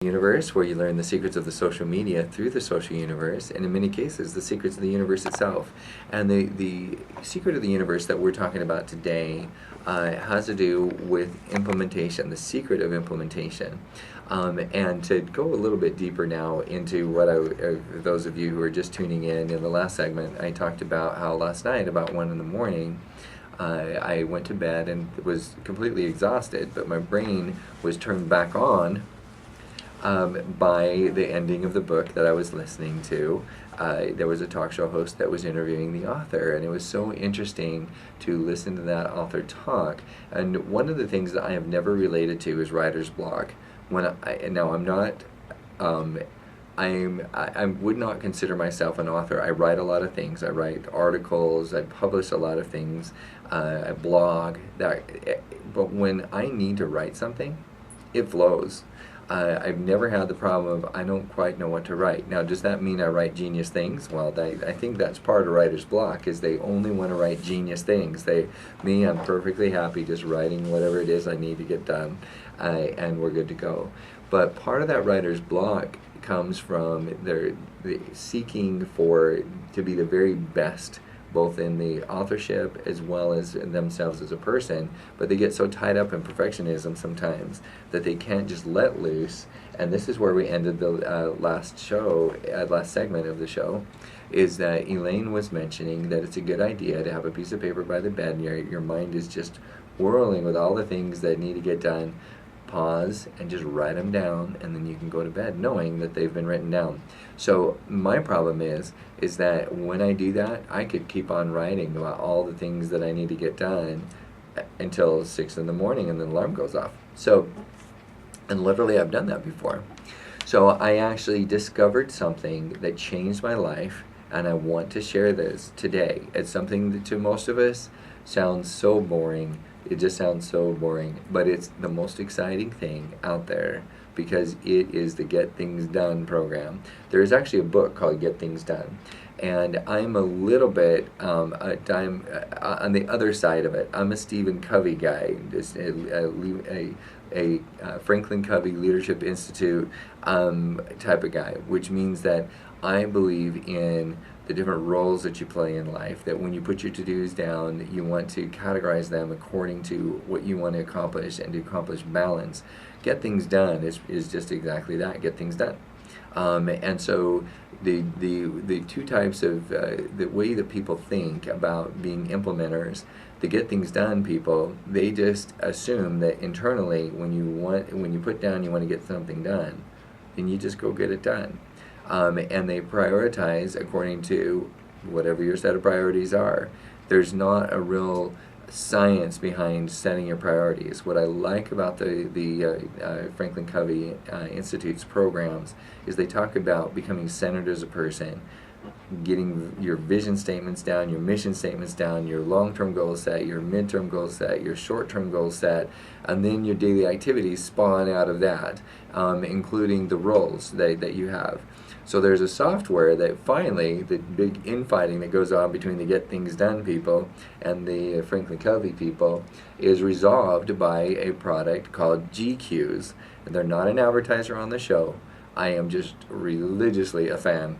universe, where you learn the secrets of the social media through the social universe, and in many cases the secrets of the universe itself. And the secret of the universe that we're talking about today has to do with implementation, the secret of implementation. And to go a little bit deeper now into what those of you who are just tuning in the last segment, I talked about how last night about 1 in the morning I went to bed and was completely exhausted, but my brain was turned back on by the ending of the book that I was listening to. There was a talk show host that was interviewing the author, and it was so interesting to listen to that author talk. And one of the things that I have never related to is writer's block. I would not consider myself an author. I write a lot of things. I write articles. I publish a lot of things. I blog. But when I need to write something, it flows. I've never had the problem of I don't quite know what to write. Now, does that mean I write genius things? Well, I think that's part of writer's block, is they only want to write genius things. I'm perfectly happy just writing whatever it is I need to get done, and we're good to go. But part of that writer's block comes from the seeking to be the very best, both in the authorship as well as themselves as a person, but they get so tied up in perfectionism sometimes that they can't just let loose. And this is where we ended the last segment of the show, is that Elaine was mentioning that it's a good idea to have a piece of paper by the bed, and your mind is just whirling with all the things that need to get done. Pause and just write them down, and then you can go to bed knowing that they've been written down. So my problem is that when I do that, I could keep on writing about all the things that I need to get done until 6 in the morning, and the alarm goes off. So, and literally I've done that before. So I actually discovered something that changed my life, and I want to share this today. It's something that to most of us sounds so boring. It just sounds so boring, but it's the most exciting thing out there, because it is the Get Things Done program. There is actually a book called Get Things Done, and I'm a little bit on the other side of it. I'm a Stephen Covey guy, just a Franklin Covey Leadership Institute type of guy, which means that I believe in the different roles that you play in life, that when you put your to-dos down, you want to categorize them according to what you want to accomplish, and to accomplish balance. Get Things Done is just exactly that, get things done. And so the two types of, the way that people think about being implementers, the Get Things Done people, they just assume that internally when you put down you want to get something done, then you just go get it done. And they prioritize according to whatever your set of priorities are. There's not a real science behind setting your priorities. What I like about the Franklin Covey Institute's programs is they talk about becoming centered as a person, getting your vision statements down, your mission statements down, your long-term goals set, your midterm goals set, your short-term goals set, and then your daily activities spawn out of that, including the roles that you have. So there's a software that finally, the big infighting that goes on between the Get Things Done people and the Franklin Covey people is resolved by a product called GQueues. And they're not an advertiser on the show. I am just religiously a fan.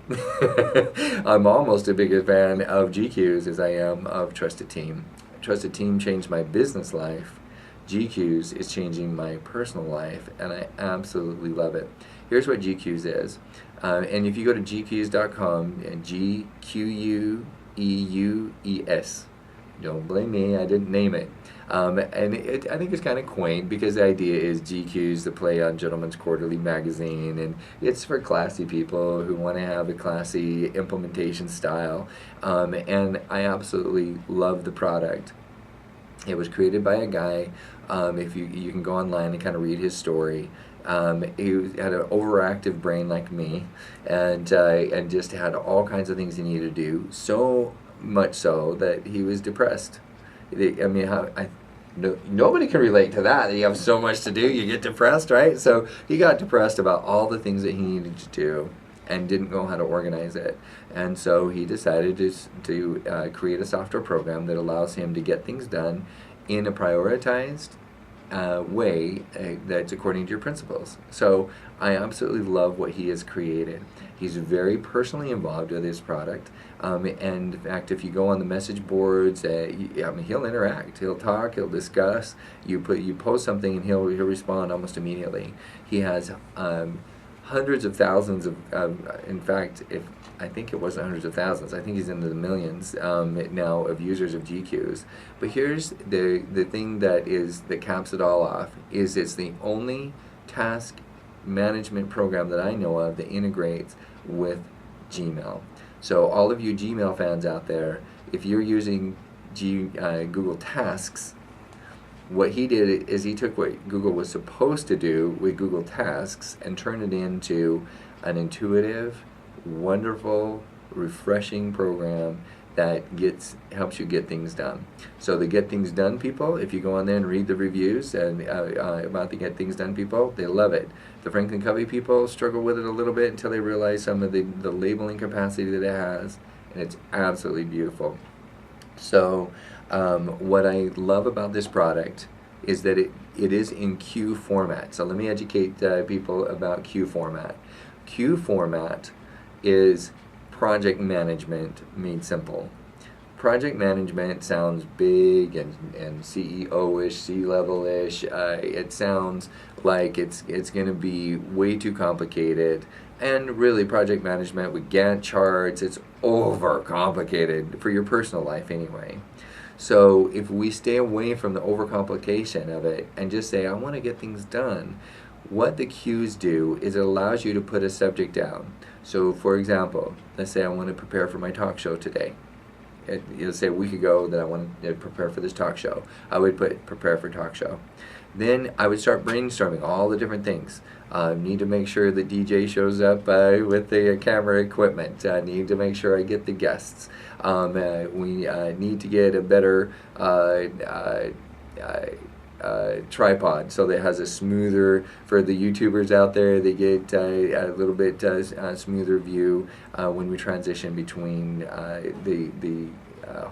I'm almost as big a fan of GQueues as I am of Trusted Team. Trusted Team changed my business life. GQueues is changing my personal life, and I absolutely love it. Here's what GQueues is. And if you go to gqueues.com, GQueues, don't blame me, I didn't name it. And I think it's kind of quaint, because the idea is GQueues, the play on Gentleman's Quarterly magazine, and it's for classy people who want to have a classy implementation style. And I absolutely love the product. It was created by a guy, if you can go online and kind of read his story. He had an overactive brain like me, and just had all kinds of things he needed to do, so much so that he was depressed. I mean, nobody can relate to that. You have so much to do, you get depressed, right? So he got depressed about all the things that he needed to do and didn't know how to organize it. And so he decided to create a software program that allows him to get things done in a prioritized way that's according to your principles. So I absolutely love what he has created. He's very personally involved with his product. And in fact, if you go on the message boards, I mean, he'll interact, he'll talk, he'll discuss. You post something, and he'll respond almost immediately. He has hundreds of thousands of, in fact, if I think it wasn't hundreds of thousands, I think he's into the millions now of users of GQueues. But here's the thing that caps it all off, is it's the only task management program that I know of that integrates with Gmail. So all of you Gmail fans out there, if you're using Google Tasks, what he did is he took what Google was supposed to do with Google Tasks and turned it into an intuitive, wonderful, refreshing program that helps you get things done. So the Get Things Done people, if you go on there and read the reviews and about the Get Things Done people, they love it. The Franklin Covey people struggle with it a little bit until they realize some of the labeling capacity that it has, and it's absolutely beautiful. So what I love about this product is that it is in queue format. So let me educate people about queue format. Queue format is project management made simple. Project management sounds big and CEO-ish, C-level-ish. It sounds like it's going to be way too complicated. And really, project management with Gantt charts, it's overcomplicated for your personal life anyway. So if we stay away from the overcomplication of it and just say, I want to get things done, what the queues do is it allows you to put a subject down. So for example, let's say I want to prepare for my talk show today. Let's say a week ago that I wanted to prepare for this talk show. I would put prepare for talk show. Then I would start brainstorming all the different things. Need to make sure the DJ shows up with the camera equipment. Need to make sure I get the guests. We need to get a better tripod so that it has a smoother, for the YouTubers out there, they get a little bit smoother view when we transition between the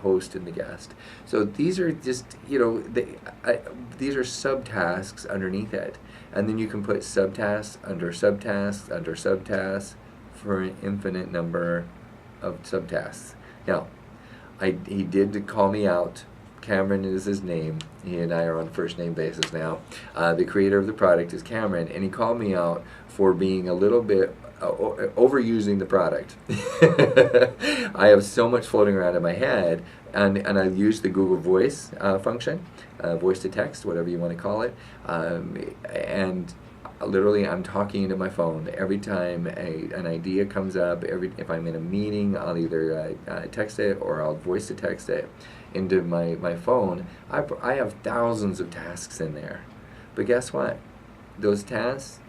host and the guest. So these are just, these are subtasks underneath it. And then you can put subtasks under subtasks under subtasks for an infinite number of subtasks. Now, he did call me out. Cameron is his name. He and I are on first name basis now. The creator of the product is Cameron, and he called me out for being a little bit overusing the product. I have so much floating around in my head, and I use the Google Voice function, voice to text, whatever you want to call it, and literally I'm talking into my phone every time an idea comes up. If I'm in a meeting, I'll either text it or I'll voice to text it into my phone. I have thousands of tasks in there, but guess what? Those tasks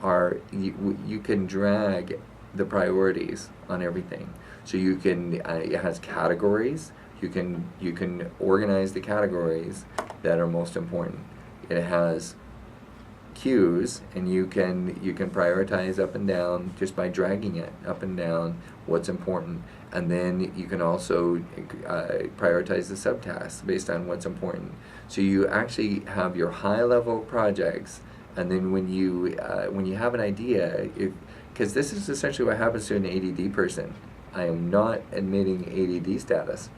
are, you can drag the priorities on everything. So you can, it has categories. You can organize the categories that are most important. It has queues, and you can prioritize up and down just by dragging it up and down what's important. And then you can also prioritize the subtasks based on what's important. So you actually have your high-level projects, and then when you have an idea, because this is essentially what happens to an ADD person. I am not admitting ADD status.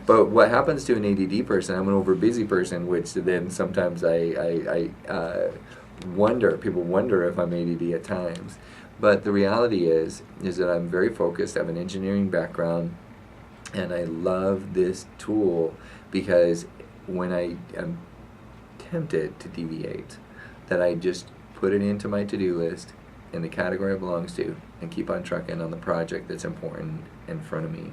But what happens to an ADD person, I'm an overbusy person, which then sometimes I wonder, people wonder if I'm ADD at times. But the reality is that I'm very focused. I have an engineering background, and I love this tool because when I am tempted to deviate, that I just put it into my to-do list in the category it belongs to and keep on trucking on the project that's important in front of me.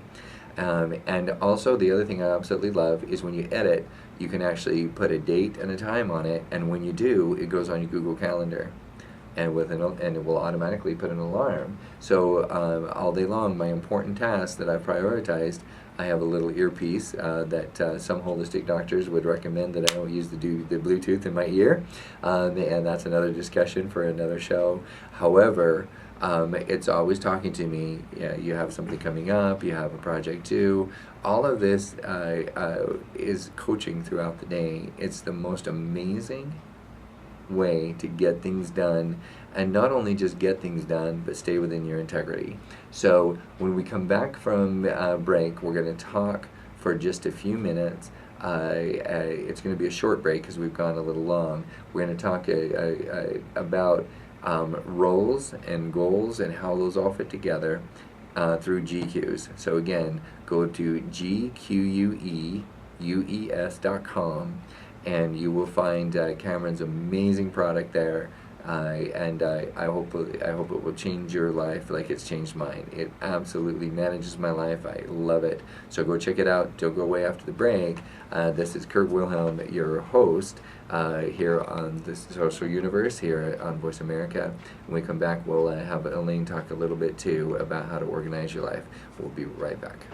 And also the other thing I absolutely love is when you edit, you can actually put a date and a time on it, and when you do, it goes on your Google Calendar. and and it will automatically put an alarm. So all day long, my important tasks that I've prioritized, I have a little earpiece that some holistic doctors would recommend that I don't use the Bluetooth in my ear, and that's another discussion for another show. However, it's always talking to me. Yeah, you have something coming up, you have a project due. All of this is coaching throughout the day. It's the most amazing way to get things done, and not only just get things done, but stay within your integrity. So when we come back from break, we're going to talk for just a few minutes. It's going to be a short break because we've gone a little long. We're going to talk about roles and goals and how those all fit together through GQueues. So again, go to GQueues.com and you will find Cameron's amazing product there, and I hope it will change your life like it's changed mine. It absolutely manages my life. I love it. So go check it out. Don't go away after the break. This is Kurt Wilhelm, your host here on the Social Universe here on Voice America. When we come back, we'll have Elaine talk a little bit too about how to organize your life. We'll be right back.